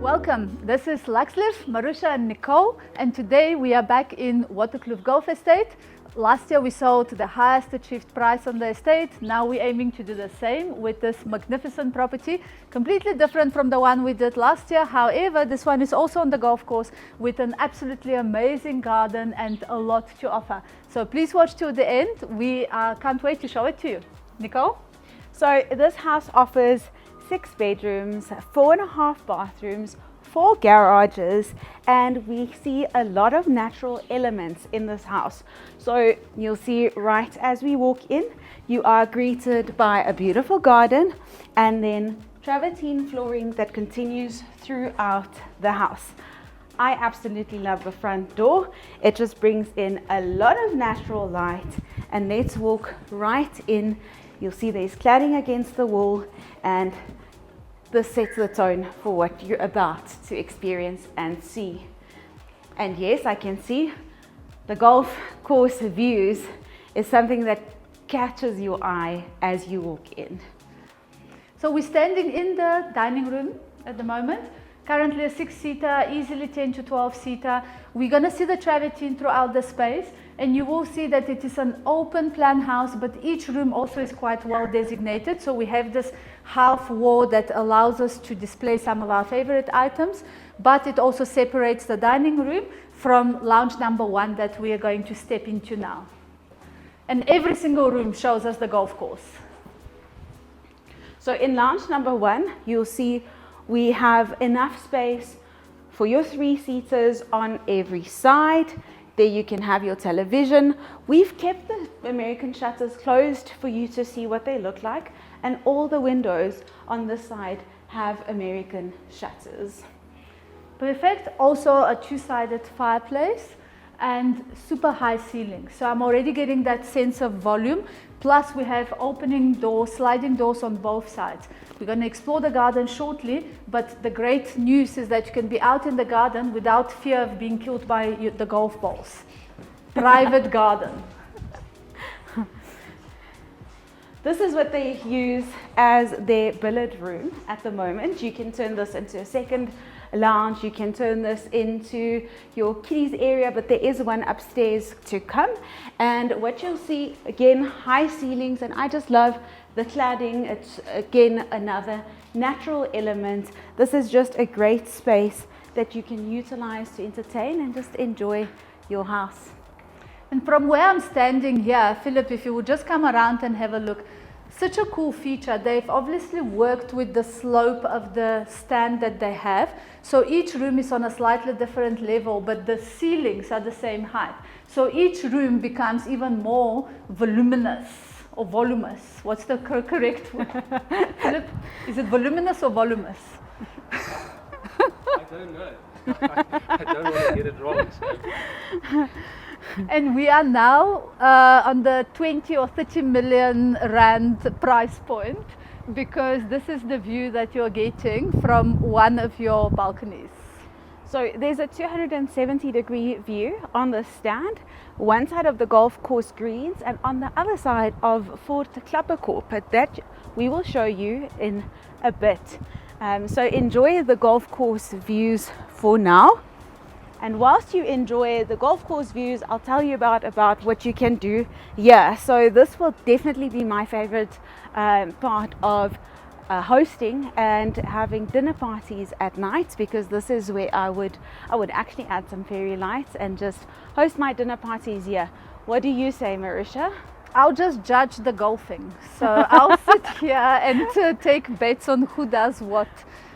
Welcome, this is Laxliv, Marussia and Nicole, and today we are back in Waterkloof Golf Estate. Last year we sold the highest achieved price on the estate. Now we're aiming to do the same with this magnificent property, completely different from the one we did last year. However, this one is also on the golf course with an absolutely amazing garden and a lot to offer. So please watch to the end. We can't wait to show it to you. Nicole? So this house offers 6 bedrooms, 4.5 bathrooms, 4 garages, and we see a lot of natural elements in this house. So you'll see right as we walk in, you are greeted by a beautiful garden and then travertine flooring that continues throughout the house. I absolutely love the front door. It just brings in a lot of natural light, and let's walk right in. You'll see there's cladding against the wall, and this sets the tone for what you're about to experience and see. And yes, I can see the golf course views is something that catches your eye as you walk in. So we're standing in the dining room at the moment. Currently a 6-seater, easily 10 to 12-seater. We're going to see the travertine throughout the space, and you will see that it is an open plan house, but each room also is quite well designated. So we have this half wall that allows us to display some of our favorite items, but it also separates the dining room from lounge number 1 that we are going to step into now. And every single room shows us the golf course. So in lounge number 1, you'll see we have enough space for your 3-seaters on every side. There you can have your television. We've kept the American shutters closed for you to see what they look like, and all the windows on this side have American shutters. Perfect. Also a 2-sided fireplace and super high ceilings. So I'm already getting that sense of volume. Plus we have opening doors, sliding doors on both sides. We're going to explore the garden shortly, but the great news is that you can be out in the garden without fear of being killed by the golf balls. Private garden. This is what they use as their billiard room at the moment. You can turn this into a second lounge, you can turn this into your kiddies area, but there is one upstairs to come. And what you'll see, again, high ceilings, and I just love the cladding. It's again another natural element. This is just a great space that you can utilize to entertain and just enjoy your house. And from where I'm standing here, Philip, if you would just come around and have a look, such a cool feature. They've obviously worked with the slope of the stand that they have. So each room is on a slightly different level, but the ceilings are the same height. So each room becomes even more voluminous or voluminous. What's the correct word? Philip, is it voluminous or voluminous? I don't know. I don't want to get it wrong. So. And we are now on the 20 or 30 million rand price point, because this is the view that you're getting from one of your balconies. So there's a 270-degree view on the stand, one side of the golf course greens and on the other side of Fort Klapperkop, but that we will show you in a bit. So enjoy the golf course views for now. And whilst you enjoy the golf course views, I'll tell you about what you can do here. So this will definitely be my favorite part of hosting and having dinner parties at night, because this is where I would actually add some fairy lights and just host my dinner parties here. What do you say, Marussia? I'll just judge the golfing. So I'll sit here and take bets on who does what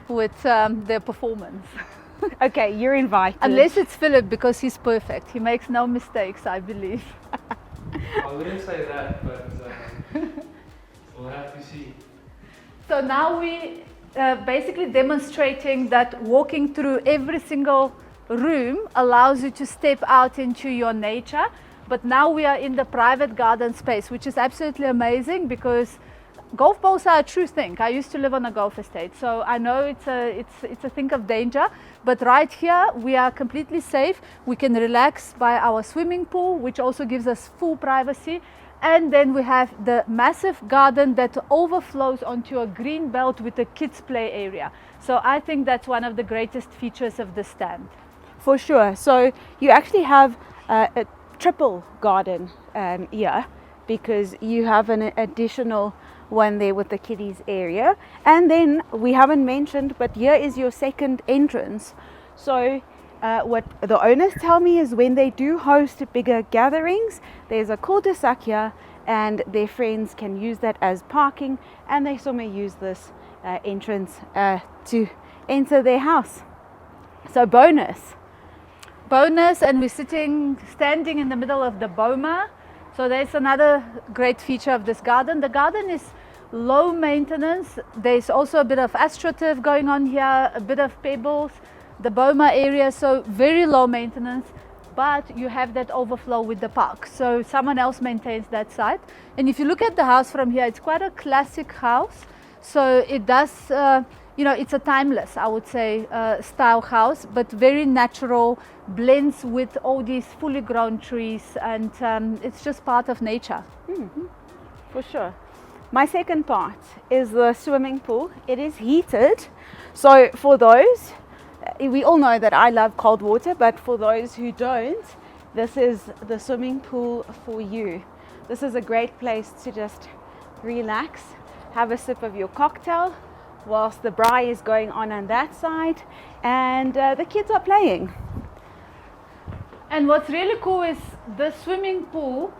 with their performance. Okay, you're invited. Unless it's Philip, because he's perfect. He makes no mistakes, I believe. I wouldn't say that, but we'll have to see. So now we basically demonstrating that walking through every single room allows you to step out into your nature. But now we are in the private garden space, which is absolutely amazing, because golf balls are a true thing. I used to live on a golf estate, so I know it's a thing of danger. But right here, we are completely safe. We can relax by our swimming pool, which also gives us full privacy. And then we have the massive garden that overflows onto a green belt with a kids play area. So I think that's one of the greatest features of the stand. For sure. So you actually have a triple garden here, because you have an additional one there with the kiddies area. And then we haven't mentioned, but here is your second entrance. So what the owners tell me is when they do host bigger gatherings, there's a cul-de-sac here and their friends can use that as parking, and they also may use this entrance to enter their house. So bonus, And we're standing in the middle of the Boma. So there's another great feature of this garden. The garden is low maintenance. There's also a bit of astroturf going on here, a bit of pebbles, the Boma area, so very low maintenance, but you have that overflow with the park. So someone else maintains that side. And if you look at the house from here, it's quite a classic house. So it does, it's a timeless, I would say, style house, but very natural, blends with all these fully grown trees, and it's just part of nature. Mm-hmm. For sure. My second part is the swimming pool. It is heated. So for those, we all know that I love cold water, but for those who don't, this is the swimming pool for you. This is a great place to just relax, have a sip of your cocktail whilst the braai is going on that side, and the kids are playing. And what's really cool is the swimming pool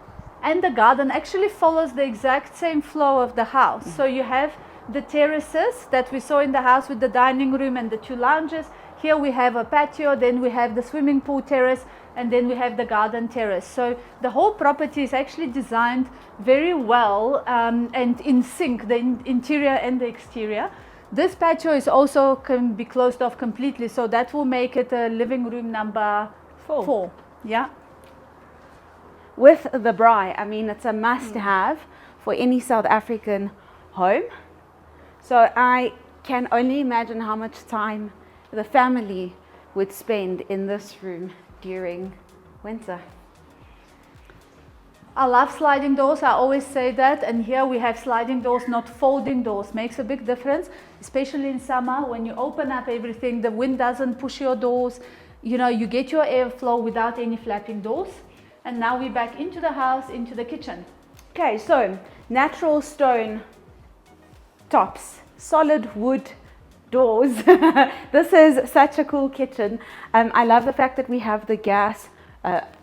and the garden actually follows the exact same flow of the house. So you have the terraces that we saw in the house with the dining room and the two lounges. Here we have a patio, then we have the swimming pool terrace, and then we have the garden terrace. So the whole property is actually designed very well and in sync, the interior and the exterior. This patio is also can be closed off completely, so that will make it a living room number 4. Yeah. With the braai, I mean, it's a must-have for any South African home. So I can only imagine how much time the family would spend in this room during winter. I love sliding doors, I always say that, and here we have sliding doors, not folding doors. Makes a big difference, especially in summer when you open up everything, the wind doesn't push your doors, you get your airflow without any flapping doors. And now we're back into the house, into the kitchen. Okay, so natural stone tops, solid wood doors. This is such a cool kitchen. I love the fact that we have the gas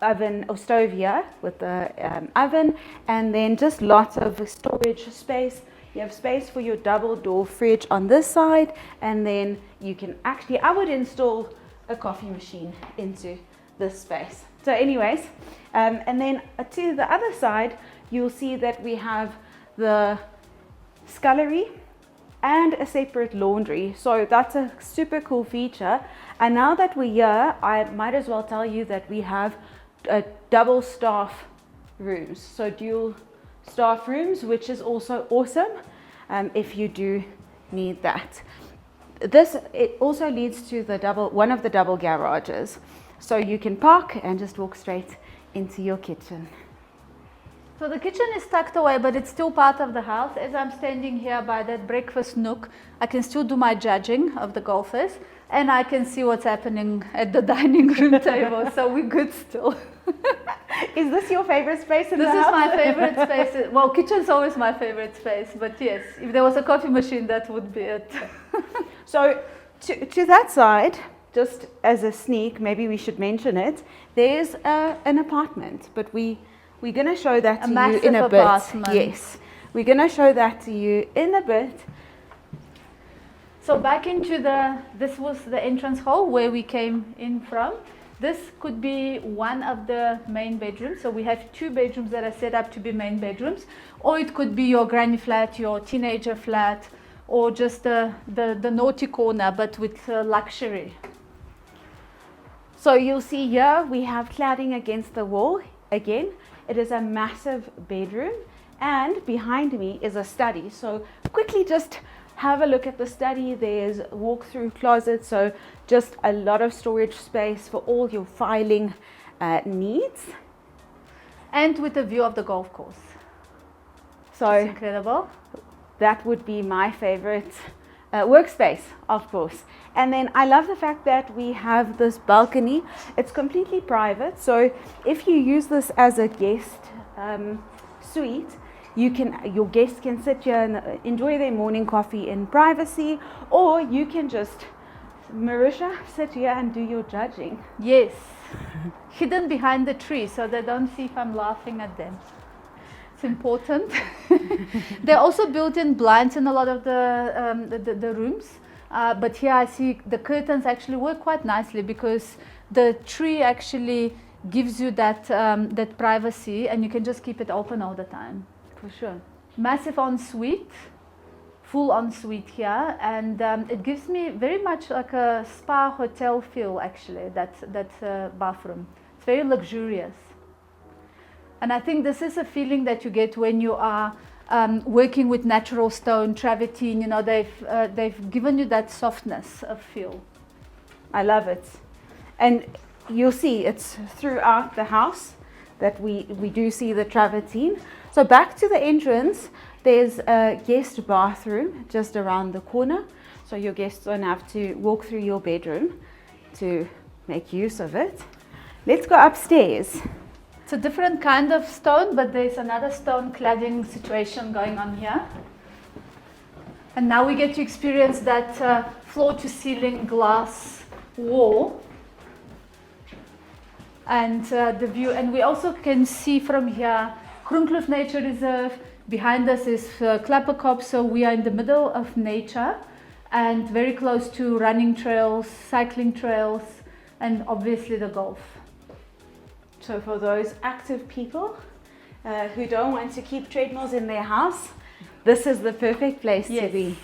oven or stove here with the oven, and then just lots of storage space. You have space for your double door fridge on this side, and then you can actually, I would install a coffee machine into this space. So anyways, and then to the other side, you'll see that we have the scullery and a separate laundry. So that's a super cool feature. And now that we're here, I might as well tell you that we have double staff rooms. So dual staff rooms, which is also awesome if you do need that. It also leads to one of the double garages. So you can park and just walk straight into your kitchen. So the kitchen is tucked away, but it's still part of the house. As I'm standing here by that breakfast nook, I can still do my judging of the golfers, and I can see what's happening at the dining room table. So we're good still. Is this your favorite space in the house? This is my favorite space. Well, kitchen's always my favorite space, but yes, if there was a coffee machine, that would be it. So to that side, just as a sneak, maybe we should mention it, there's an apartment, but we're going to show that to you in a bit. Yes, we're going to show that to you in a bit. So back into this was the entrance hall where we came in from. This could be one of the main bedrooms. So we have 2 bedrooms that are set up to be main bedrooms, or it could be your granny flat, your teenager flat, or just the naughty corner, but with luxury. So you'll see here we have cladding against the wall. Again, it is a massive bedroom, and behind me is a study. So quickly just have a look at the study. There's walk-through closet, so just a lot of storage space for all your filing needs. And with a view of the golf course. So It's incredible. that would be my favorite workspace, of course. And then I love the fact that we have this balcony. It's completely private, so if you use this as a guest suite, your guests can sit here and enjoy their morning coffee in privacy, or you can just, Marussia, sit here and do your judging. Yes, hidden behind the tree so they don't see if I'm laughing at them. It's important. There are also built-in blinds in a lot of the rooms, but here I see the curtains actually work quite nicely because the tree actually gives you that privacy, and you can just keep it open all the time. For sure. Massive ensuite, full ensuite here, and it gives me very much like a spa hotel feel actually, that bathroom. It's very luxurious. And I think this is a feeling that you get when you are working with natural stone, travertine, you know, they've given you that softness of feel. I love it. And you'll see it's throughout the house that we do see the travertine. So back to the entrance, there's a guest bathroom just around the corner. So your guests don't have to walk through your bedroom to make use of it. Let's go upstairs. It's a different kind of stone, but there's another stone cladding situation going on here. And now we get to experience that floor to ceiling glass wall. And the view, and we also can see from here Waterkloof Nature Reserve. Behind us is Klapperkop, so we are in the middle of nature and very close to running trails, cycling trails, and obviously the golf. So for those active people who don't want to keep treadmills in their house, this is the perfect place to be.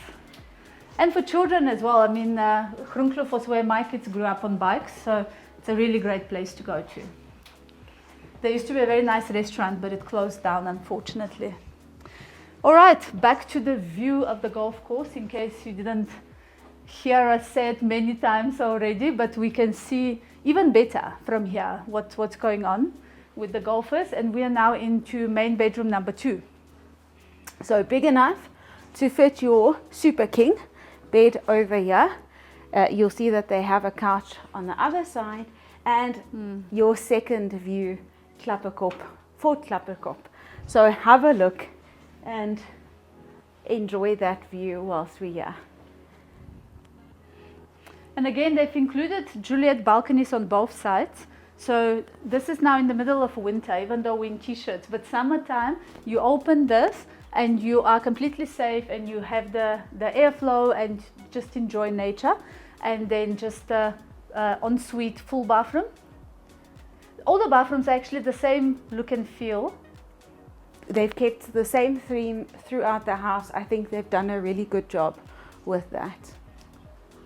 And for children as well. I mean, Groenkloof was where my kids grew up on bikes, so it's a really great place to go to. There used to be a very nice restaurant, but it closed down, unfortunately. All right, back to the view of the golf course, in case you didn't hear us say it many times already, but we can see even better from here what's going on with the golfers. And we are now into main bedroom number 2. So big enough to fit your Super King bed over here. You'll see that they have a couch on the other side, and your second view, Klapperkop, Fort Klapperkop. So have a look and enjoy that view whilst we're here. And again, they've included Juliet balconies on both sides. So this is now in the middle of winter, even though we're in t-shirts, but summertime, you open this and you are completely safe, and you have the airflow and just enjoy nature. And then just ensuite full bathroom. All the bathrooms are actually the same look and feel. They've kept the same theme throughout the house. I think they've done a really good job with that.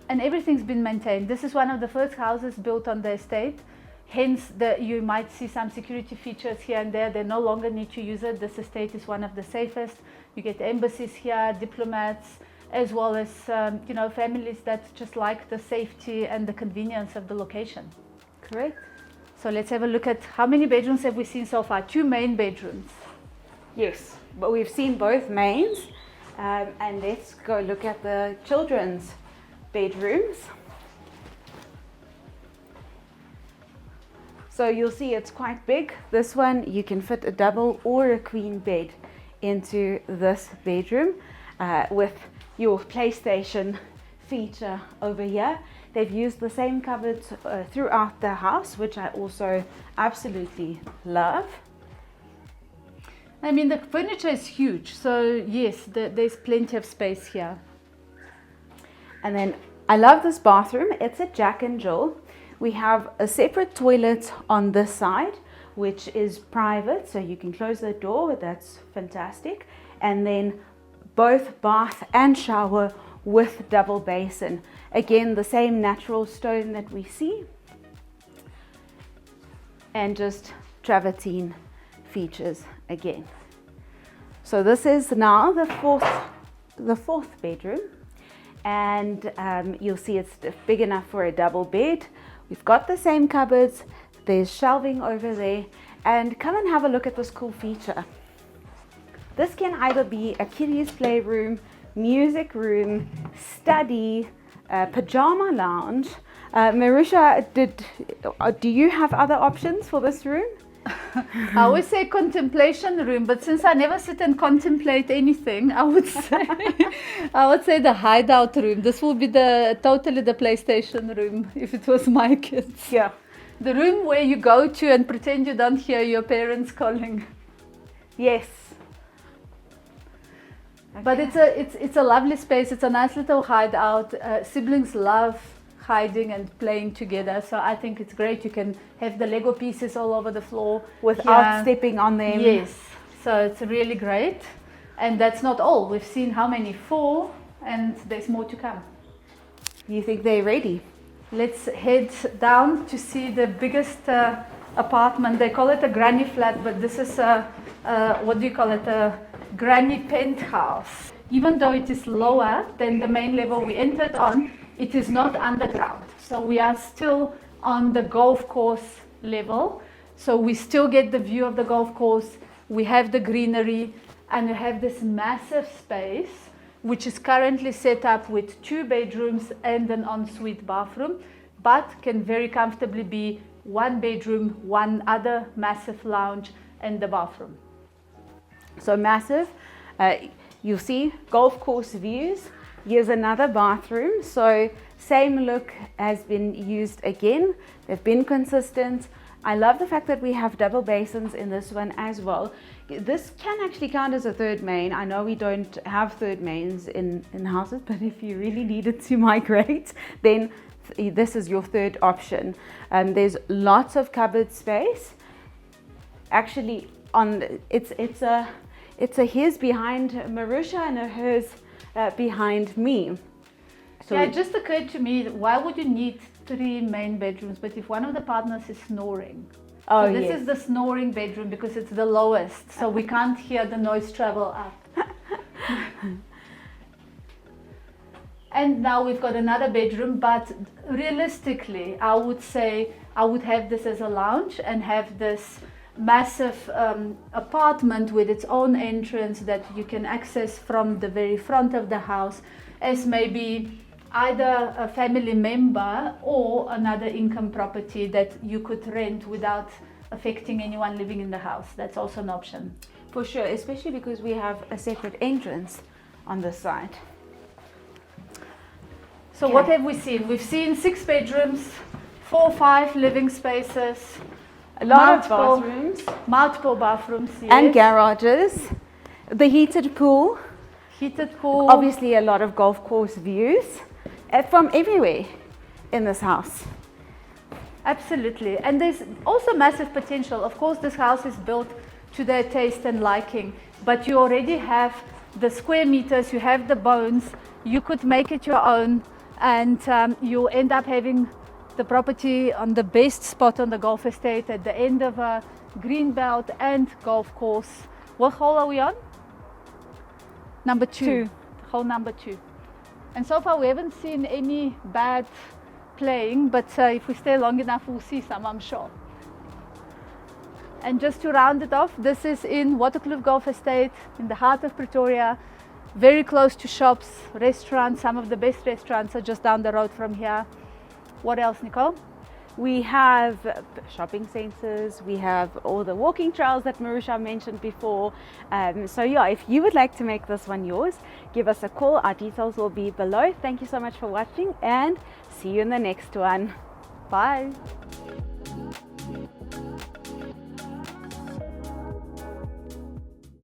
And everything's been maintained. This is one of the first houses built on the estate. Hence, you might see some security features here and there. They no longer need to use it. This estate is one of the safest. You get embassies here, diplomats, as well as families that just like the safety and the convenience of the location. Correct. So let's have a look at how many bedrooms have we seen so far. 2 main bedrooms. Yes, but we've seen both mains, and let's go look at the children's bedrooms. So you'll see it's quite big. This one, you can fit a double or a queen bed into this bedroom with your PlayStation feature over here. They've used the same cupboards throughout the house, which I also absolutely love. I mean, the furniture is huge, so yes, there's plenty of space here. And then I love this bathroom. It's a Jack and Jill. We have a separate toilet on this side, which is private, so you can close the door. That's fantastic. And then both bath and shower with double basin. Again, the same natural stone that we see, and just travertine features again. So this is now the fourth bedroom, and you'll see it's big enough for a double bed. We've got the same cupboards, there's shelving over there, and come and have a look at this cool feature. This can either be a kiddies playroom, music room, study, pajama lounge. Marussia, do you have other options for this room? I always say contemplation room, but since I never sit and contemplate anything, I would say the hideout room. This will be totally the PlayStation room if it was my kids. Yeah. The room where you go to and pretend you don't hear your parents calling. Yes. But it's a lovely space. It's a nice little hideout. Siblings love hiding and playing together, so I think it's great. You can have the Lego pieces all over the floor without stepping on them. Yes, so it's really great. And that's not all. We've seen how many? 4, and there's more to come. You think they're ready? Let's head down to see the biggest apartment. They call it a granny flat, but this is what do you call it? A granny penthouse. Even though it is lower than the main level we entered on, it is not underground. So we are still on the golf course level. So we still get the view of the golf course. We have the greenery, and we have this massive space, which is currently set up with 2 bedrooms and an ensuite bathroom, but can very comfortably be 1 bedroom, 1 other massive lounge, and the bathroom. So massive. You'll see golf course views. Here's another bathroom. So same look has been used again. They've been consistent. I love the fact that we have double basins in this one as well. This can actually count as a third main. I know we don't have third mains in houses, but if you really needed to migrate, then this is your third option. There's lots of cupboard space. Actually, it's a his behind Marussia and a hers behind me. So yeah, it just occurred to me, why would you need 3 main bedrooms? But if one of the partners is snoring, oh, so this yes. is the snoring bedroom because it's the lowest, so we can't hear the noise travel up. And now we've got another bedroom, but realistically, I would say I would have this as a lounge and have this massive apartment with its own entrance that you can access from the very front of the house as maybe either a family member or another income property that you could rent without affecting anyone living in the house. That's also an option. For sure, especially because we have a separate entrance on this side. So what have we seen? We've seen 6 bedrooms, 4, 5 living spaces, a lot of bathrooms, multiple bathrooms, yes. And garages, the heated pool, obviously a lot of golf course views from everywhere in this house. Absolutely, and there's also massive potential. Of course, this house is built to their taste and liking, but you already have the square meters, you have the bones, you could make it your own, and you'll end up having the property on the best spot on the golf estate at the end of a green belt and golf course. What hole are we on? Number 2. Hole number 2. And so far we haven't seen any bad playing, but if we stay long enough we'll see some, I'm sure. And just to round it off, this is in Waterkloof Golf Estate in the heart of Pretoria, very close to shops, restaurants. Some of the best restaurants are just down the road from here. What else, Nicole? We have shopping centres, we have all the walking trails that Marussia mentioned before. So yeah, if you would like to make this one yours, give us a call. Our details will be below. Thank you so much for watching and see you in the next one. Bye.